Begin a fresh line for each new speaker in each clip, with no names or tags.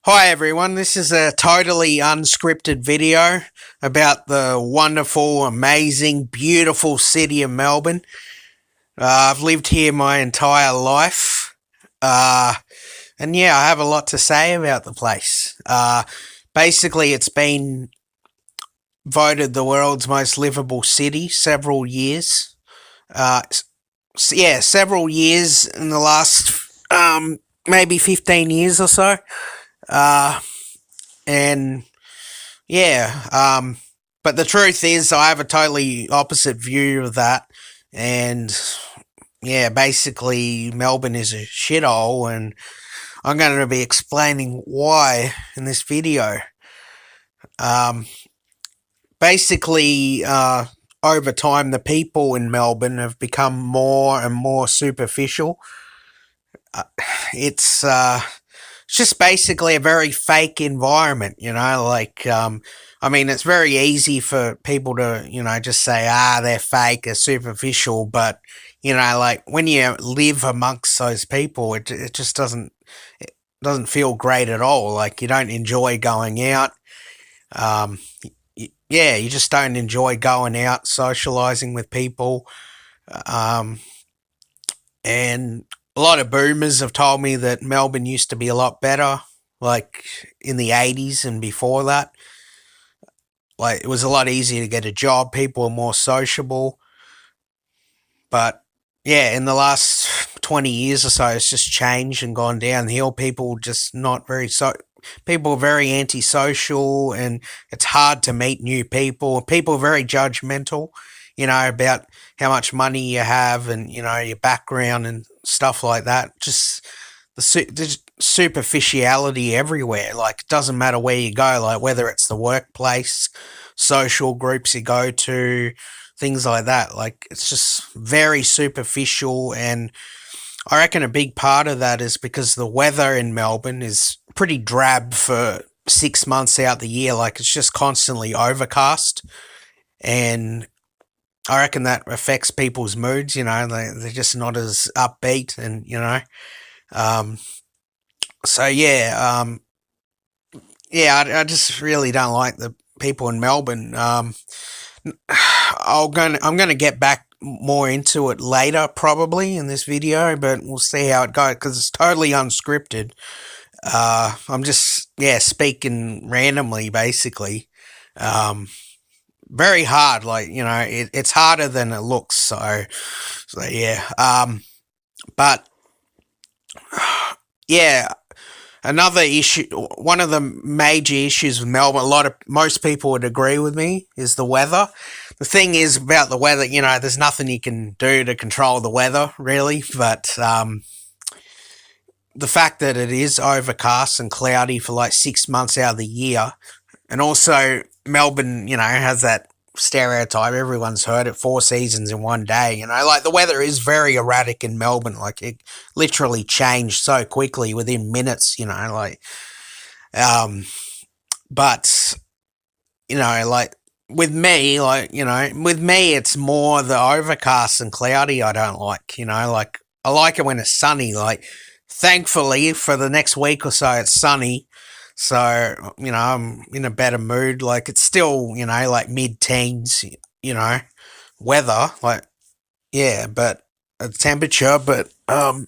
Hi everyone, this is a totally unscripted video about the wonderful, amazing, beautiful city of Melbourne. I've lived here my entire life. Uh, and yeah, I have a lot to say about the place. Basically, it's been voted the world's most livable city several years. Uh, several years in the last maybe 15 years or so. Uh, and Yeah, but the truth is, I have a totally opposite view of that, and yeah, basically, Melbourne is a shithole, and I'm going to be explaining why in this video. Um, basically, over time, the people in Melbourne have become more and more superficial. Uh, it's it's just basically a very fake environment, I mean, it's very easy for people to, just say, they're fake, they're superficial, but, like when you live amongst those people, it just doesn't feel great at all. Like, you don't enjoy going out. Um, yeah, you just don't enjoy going out, socializing with people. Um, and a lot of boomers have told me that Melbourne used to be a lot better, like in the 80s and before that. Like, it was a lot easier to get a job, people were more sociable. But yeah, in the last 20 years or so, it's just changed and gone downhill. People are very antisocial, and it's hard to meet new people. People are very judgmental, about how much money you have and, your background and stuff like that. Just the superficiality everywhere. Like, it doesn't matter where you go, like whether it's the workplace, social groups you go to, things like that. Like, it's just very superficial, and I reckon a big part of that is because the weather in Melbourne is pretty drab for 6 months out the year. Like, it's just constantly overcast, and I reckon that affects people's moods. They're just not as upbeat, and um, so I just really don't like the people in Melbourne. I'm gonna get back more into it later, probably in this video, but we'll see how it goes because it's totally unscripted. I'm just speaking randomly, basically. Um, Very hard, like it's harder than it looks. So yeah. But yeah, another issue, one of the major issues with Melbourne, most people would agree with me, is the weather. The thing is about the weather, there's nothing you can do to control the weather, really. But the fact that it is overcast and cloudy for like 6 months out of the year, and also Melbourne, has that stereotype, everyone's heard it, 4 seasons in one day. Like, the weather is very erratic in Melbourne. Like, it literally changed so quickly within minutes. Um, but like with me, it's more the overcast and cloudy I don't like. Like, I like it when it's sunny. Like, thankfully for the next week or so, it's sunny. So, I'm in a better mood. Like, it's still, like mid-teens, weather. Like, yeah, but temperature, but at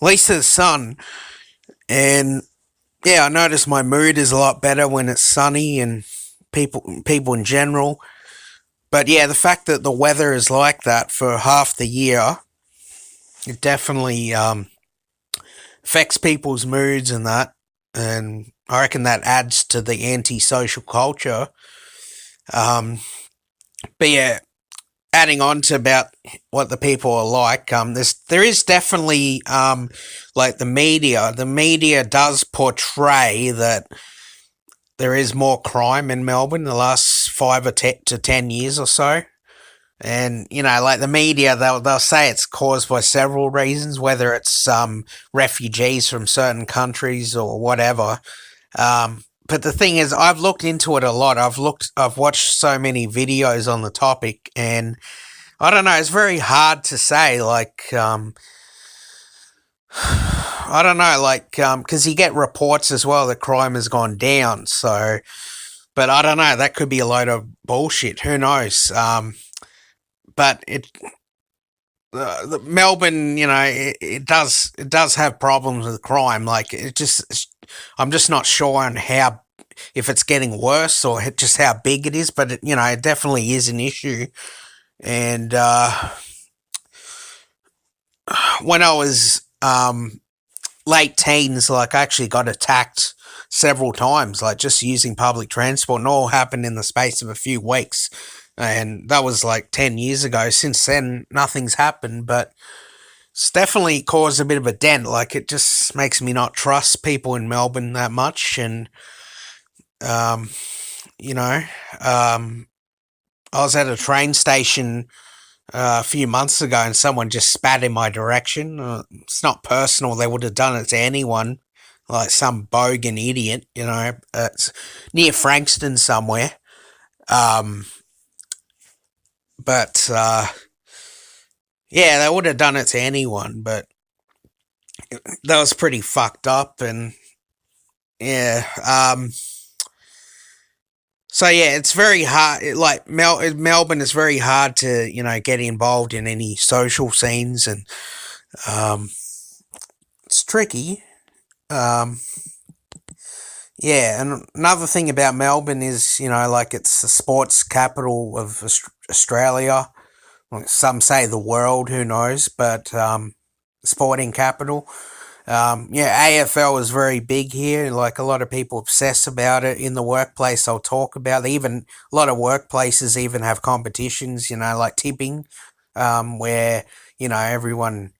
least there's sun. And yeah, I notice my mood is a lot better when it's sunny, and people in general. But yeah, the fact that the weather is like that for half the year, it definitely affects people's moods and that. And I reckon that adds to the antisocial culture. Um, but yeah, adding on to about what the people are like, there is definitely like the media. The media does portray that there is more crime in Melbourne in the last 5 to 10 years or so. And like the media, they'll say it's caused by several reasons, whether it's refugees from certain countries or whatever. But the thing is, I've looked into it a lot. I've watched so many videos on the topic, and I don't know. It's very hard to say. Like, I don't know, like, because you get reports as well that crime has gone down. So, but I don't know. That could be a load of bullshit. Who knows? But Melbourne, it does have problems with crime. Like, I'm just not sure on how, if it's getting worse or just how big it is. But it definitely is an issue. And when I was late teens, like, I actually got attacked several times, like just using public transport, and all happened in the space of a few weeks. And that was like 10 years ago. Since then, nothing's happened, but it's definitely caused a bit of a dent. Like, it just makes me not trust people in Melbourne that much. And, um, you know, um, I was at a train station a few months ago and someone just spat in my direction. It's not personal. They would have done it to anyone, like some bogan idiot, It's near Frankston somewhere. Um, but yeah, they would have done it to anyone, but that was pretty fucked up. And yeah, so yeah, it's very hard. Like, Melbourne is very hard to get involved in any social scenes, and um, it's tricky. Um, yeah, and another thing about Melbourne is, like, it's the sports capital of Australia. Like, some say the world, who knows? But sporting capital. Yeah, AFL is very big here. Like, a lot of people obsess about it. In the workplace, I'll talk about it. Even a lot of workplaces even have competitions, like tipping, where everyone,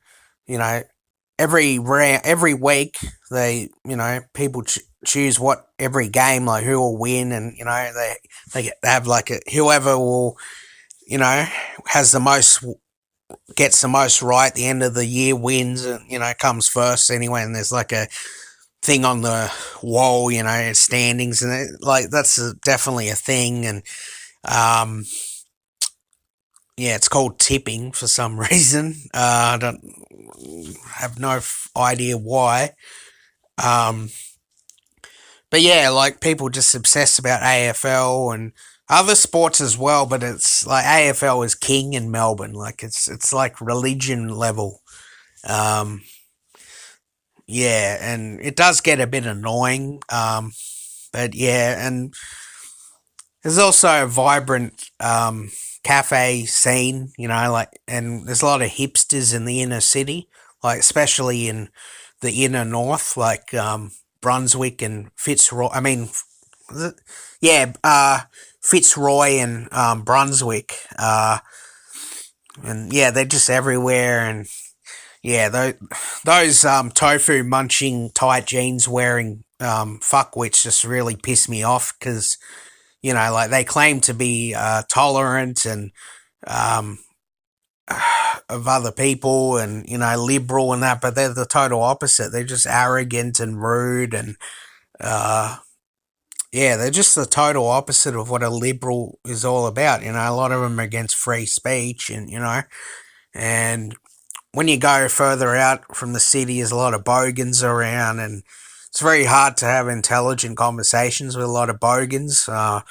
you know, every week they, people choose what every game, like, who will win, and they have like whoever will, has the most, gets the most right at the end of the year wins, and comes first anyway. And there's like a thing on the wall, standings, and like, that's definitely a thing. And um, yeah, it's called tipping for some reason. I don't have no idea why. Um, but yeah, like, people just obsess about AFL and other sports as well. But it's like AFL is king in Melbourne. Like, it's like religion level. Um, yeah, and it does get a bit annoying. But yeah, and there's also a vibrant cafe scene, like, and there's a lot of hipsters in the inner city, like, especially in the inner north, like, Brunswick and Fitzroy. I mean, yeah, Fitzroy and Brunswick. And yeah, they're just everywhere. And yeah, those tofu munching, tight jeans wearing fuckwits just really piss me off, because like, they claim to be tolerant and um, of other people, and liberal and that, but they're the total opposite. They're just arrogant and rude, and uh, yeah, they're just the total opposite of what a liberal is all about. A lot of them are against free speech, and and when you go further out from the city, there's a lot of bogans around, and it's very hard to have intelligent conversations with a lot of bogans. I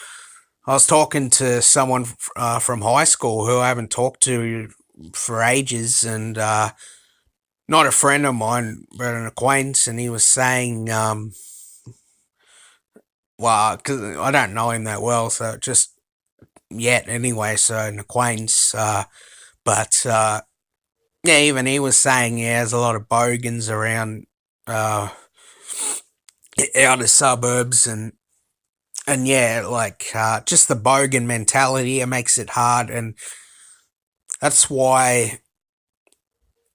was talking to someone from high school who I haven't talked to for ages, and not a friend of mine, but an acquaintance, and he was saying, well, because I don't know him that well, so just yet anyway, so an acquaintance, but yeah, even he was saying, yeah, there's a lot of bogans around uh, outer suburbs, and yeah, like, just the bogan mentality, it makes it hard. And that's why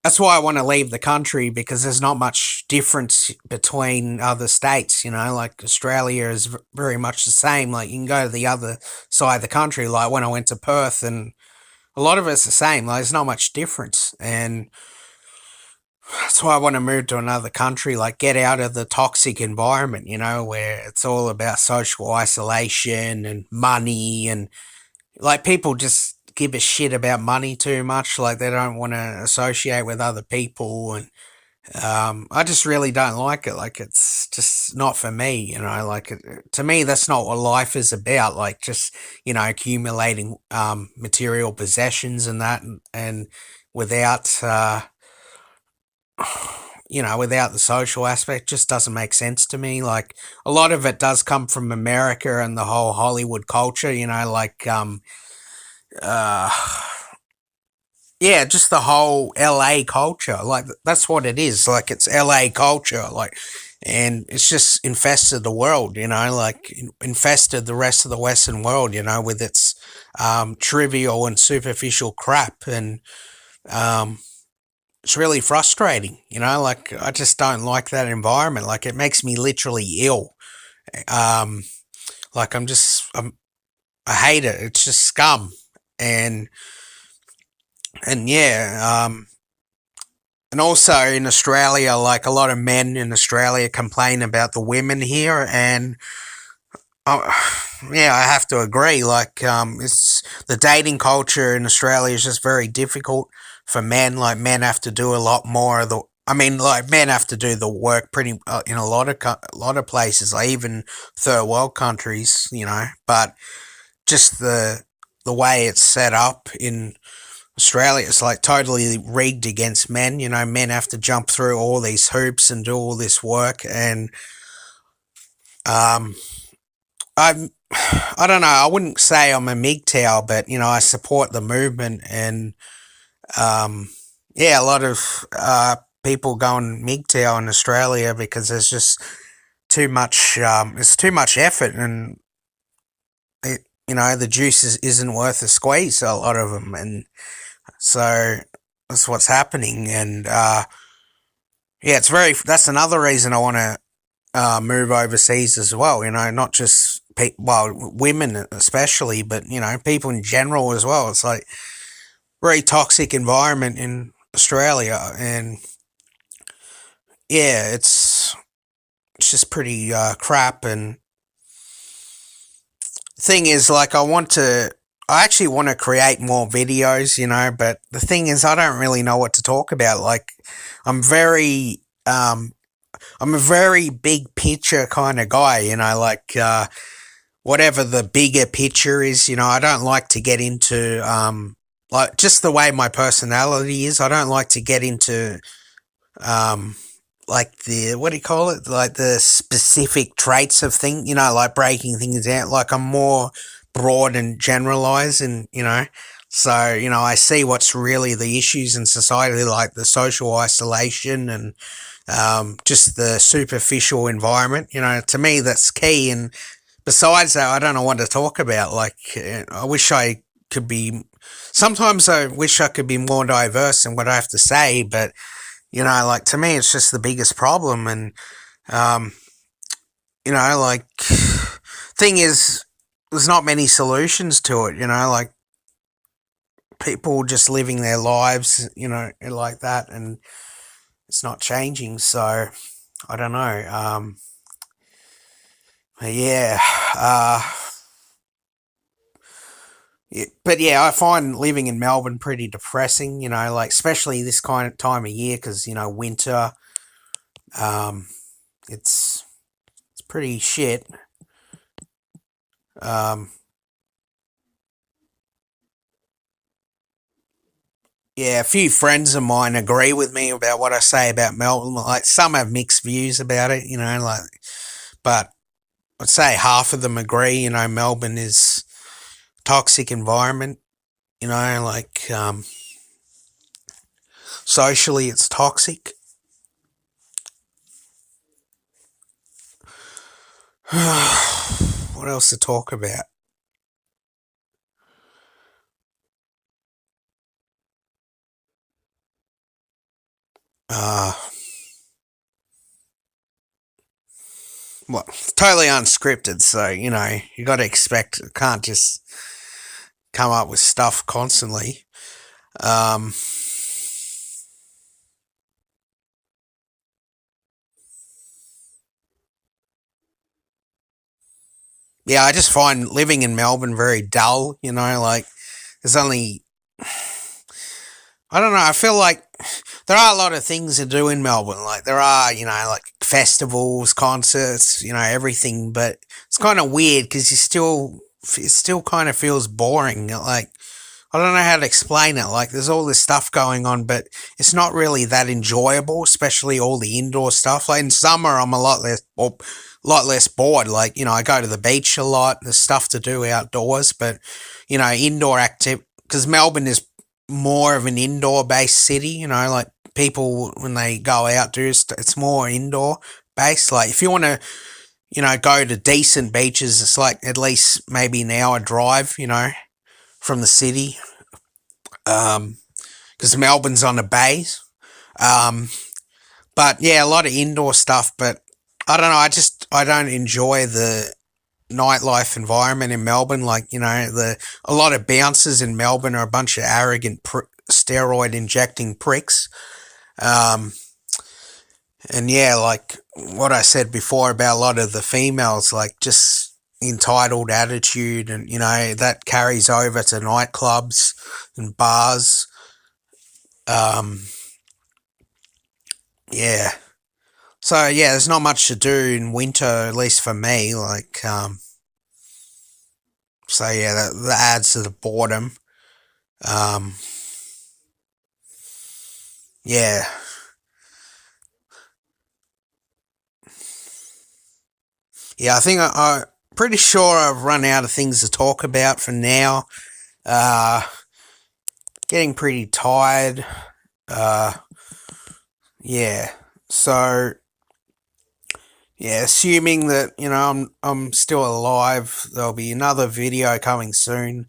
I want to leave the country, because there's not much difference between other states. Like, Australia is very much the same. Like, you can go to the other side of the country, like when I went to Perth, and a lot of it's the same. Like, there's not much difference, and that's why I want to move to another country, like, get out of the toxic environment, where it's all about social isolation and money, and like, people just give a shit about money too much. Like, they don't want to associate with other people, and I just really don't like it. Like, it's just not for me, like, to me, that's not what life is about. Like, just, accumulating, material possessions and that, and without, without the social aspect, just doesn't make sense to me. Like, a lot of it does come from America and the whole Hollywood culture, like, uh, yeah, just the whole LA culture. Like, that's what it is. Like, it's LA culture. Like, and it's just infested the world, like, infested the rest of the Western world, with its, trivial and superficial crap. And, um, it's really frustrating, like, I just don't like that environment. Like, it makes me literally ill. Um, like, I hate it. It's just scum. And, and yeah, and also in Australia, like, a lot of men in Australia complain about the women here, and uh, yeah, I have to agree. Like, it's the dating culture in Australia is just very difficult for men. Like, men have to do a lot more of the. I mean, like, men have to do the work pretty in a lot of places, like even third world countries, But just the way it's set up in Australia, it's like totally rigged against men. Men have to jump through all these hoops and do all this work, and um, I'm I don't know. I wouldn't say I'm a MGTOW, but I support the movement, and um, yeah, a lot of people going MGTOW in Australia because there's just too much. It's too much effort, and the juice isn't worth the squeeze. A lot of them, and so that's what's happening. And yeah, it's very. That's another reason I want to move overseas as well. Not just women especially, but people in general as well. It's like very toxic environment in Australia, and yeah, it's just pretty crap. And thing is, like, I actually want to create more videos, but the thing is, I don't really know what to talk about. Like, I'm very, I'm a very big picture kind of guy, like, whatever the bigger picture is, I don't like to get into, like, just the way my personality is, I don't like to get into, um, like, the, what do you call it? Like, the specific traits of things, like breaking things down. Like, I'm more broad and generalized, and, so, I see what's really the issues in society, like the social isolation and, just the superficial environment. To me, that's key. And besides that, I don't know what to talk about. Like, I wish I could be. Sometimes I wish I could be more diverse in what I have to say, but like, to me, it's just the biggest problem. And um, like, thing is, there's not many solutions to it. Like, people just living their lives, like that, and it's not changing. So I don't know. Yeah. But yeah, I find living in Melbourne pretty depressing, like, especially this kind of time of year, because, winter, um, it's, it's pretty shit. Um, yeah, a few friends of mine agree with me about what I say about Melbourne. Like, some have mixed views about it, like, but I'd say half of them agree, Melbourne is a toxic environment, like, socially it's toxic. What else to talk about? Uh, well, it's totally unscripted, so, you got to expect, can't just come up with stuff constantly. Um, yeah, I just find living in Melbourne very dull, like, there's only, I don't know, I feel like there are a lot of things to do in Melbourne. Like there are, like festivals, concerts, everything. But it's kind of weird because it still kind of feels boring. Like I don't know how to explain it. Like there's all this stuff going on, but it's not really that enjoyable, especially all the indoor stuff. Like in summer, I'm lot less bored. Like I go to the beach a lot. There's stuff to do outdoors, but indoor active because Melbourne is more of an indoor based city. Like people when they go out it's more indoor based. Like if you want to go to decent beaches, it's like at least maybe an hour drive. From the city, because Melbourne's on a bay. Um, but yeah, a lot of indoor stuff. But I don't know. I don't enjoy the nightlife environment in Melbourne. Like a lot of bouncers in Melbourne are a bunch of arrogant steroid injecting pricks. Um, and yeah, like what I said before about a lot of the females, like just entitled attitude, and that carries over to nightclubs and bars. Um, yeah. So yeah, there's not much to do in winter, at least for me. Like, so yeah, that adds to the boredom. Um, yeah, yeah. I think I'm pretty sure I've run out of things to talk about for now. Uh, Getting pretty tired. Uh, yeah. So yeah, assuming that I'm still alive, there'll be another video coming soon.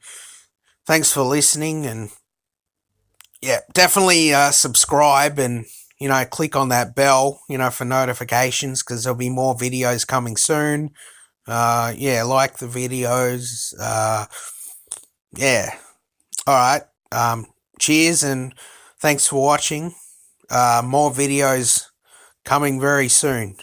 Thanks for listening, and yeah, definitely subscribe and click on that bell for notifications because there'll be more videos coming soon. Yeah, like the videos. Yeah, all right. Cheers and thanks for watching. More videos coming very soon.